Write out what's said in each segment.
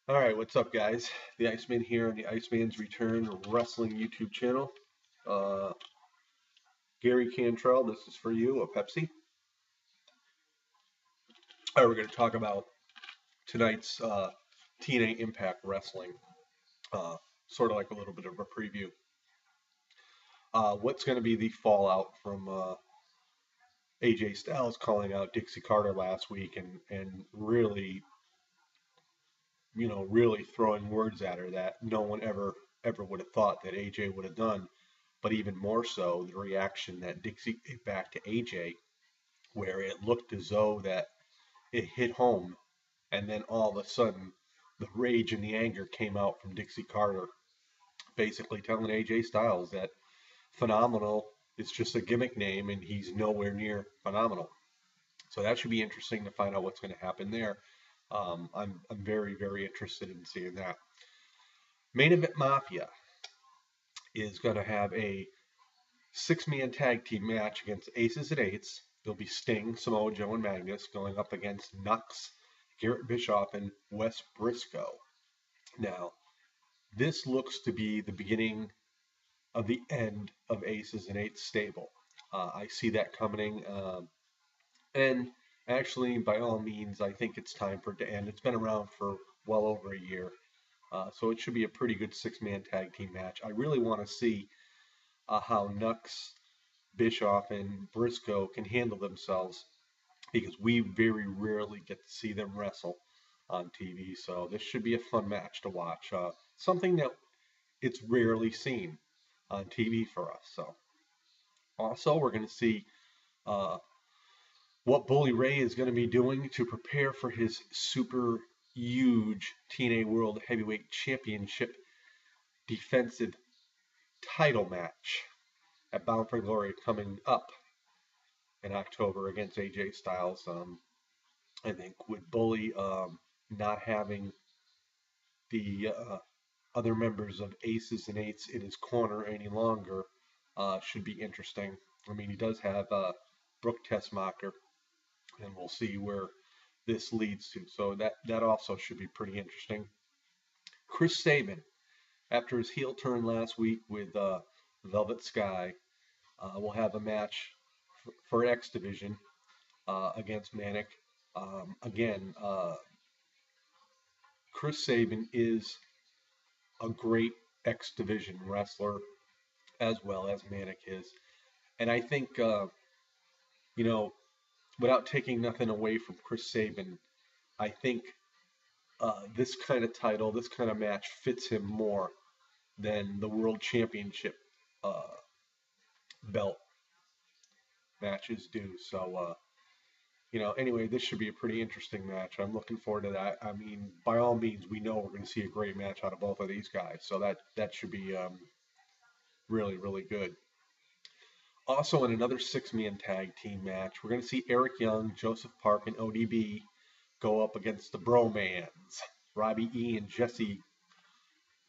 All right, what's up, guys? The Iceman here on the Iceman's Return Wrestling YouTube channel. Uh, Gary Cantrell, this is for you, a Pepsi. All right, we're going to talk about tonight's TNA Impact Wrestling, uh, sort of like a little bit of a preview. What's going to be the fallout from AJ Styles calling out Dixie Carter last week and really, really throwing words at her that no one ever would have thought that AJ would have done. But even more so, the reaction that Dixie gave back to AJ, where it looked as though that it hit home, and then all of a sudden, the rage and the anger came out from Dixie Carter, basically telling AJ Styles that phenomenal is just a gimmick name and he's nowhere near phenomenal. So that should be interesting to find out what's going to happen there. I'm very interested in seeing that. Main Event Mafia is going to have a six-man tag team match against Aces and Eights. There'll be Sting, Samoa Joe, and Magnus going up against Nux, Garrett Bischoff, and Wes Briscoe. Now, this looks to be the beginning of the end of Aces and Eights stable. I see that coming, and actually, by all means, I think it's time for it to end. It's been around for well over a year, so it should be a pretty good six-man tag team match. I really want to see how Nux, Bischoff, and Briscoe can handle themselves because we very rarely get to see them wrestle on TV. So this should be a fun match to watch. Something that it's rarely seen on TV for us. So also we're going to see uh, what Bully Ray is going to be doing to prepare for his super huge TNA World Heavyweight Championship defensive title match at Bound for Glory coming up in October against AJ Styles. I think with Bully not having the other members of Aces and Eights in his corner any longer, should be interesting. I mean, he does have Brooke Tessmacher, and we'll see where this leads to. So that also should be pretty interesting. Chris Sabin, after his heel turn last week with Velvet Sky, will have a match for X Division against Manic. Again, Chris Sabin is a great X Division wrestler as well as Manic is. And I think, you know, without taking nothing away from Chris Sabin, I think this kind of title, this kind of match fits him more than the World Championship uh, belt matches do. So, anyway, this should be a pretty interesting match. I'm looking forward to that. I mean, by all means, we know we're going to see a great match out of both of these guys. So that should be really good. Also, in another six-man tag team match, we're going to see Eric Young, Joseph Park, and ODB go up against the Bromans, Robbie E. and Jesse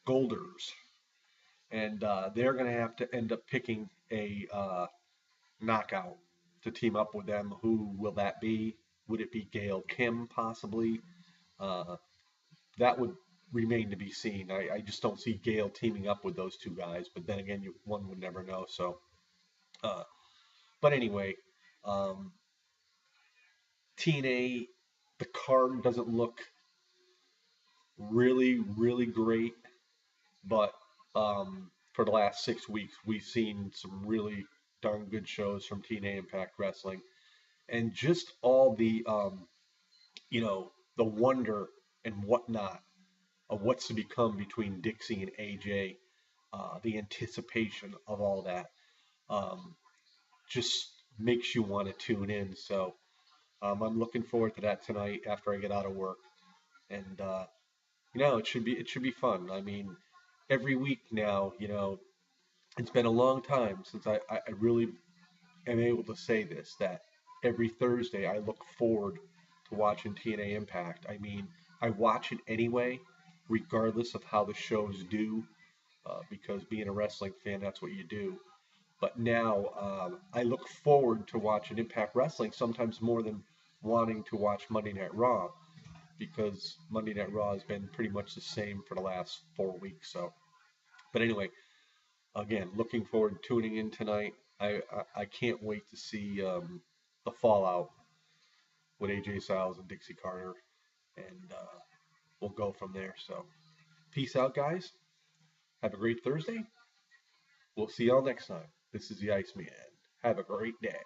Golders. And they're going to have to end up picking a knockout to team up with them. Who will that be? Would it be Gail Kim, possibly? Uh, that would remain to be seen. I just don't see Gail teaming up with those two guys, but then again, one would never know. So, uh, but anyway, um, TNA, the card doesn't look really great, but for the last 6 weeks, we've seen some really darn good shows from TNA Impact Wrestling, and just all the wonder and whatnot of what's to become between Dixie and AJ, the anticipation of all that, um, just makes you want to tune in. So I'm looking forward to that tonight after I get out of work, and it should be fun. I mean, every week now, it's been a long time since I really am able to say this, that every Thursday I look forward to watching TNA Impact. I mean, I watch it anyway, regardless of how the shows do, because being a wrestling fan, that's what you do. But now I look forward to watching Impact Wrestling sometimes more than wanting to watch Monday Night Raw. because Monday Night Raw has been pretty much the same for the last 4 weeks. So, but anyway, again, looking forward to tuning in tonight. I can't wait to see the fallout with AJ Styles and Dixie Carter, and we'll go from there. So, peace out, guys. Have a great Thursday. We'll see y'all next time. This is the Iceman. Have a great day.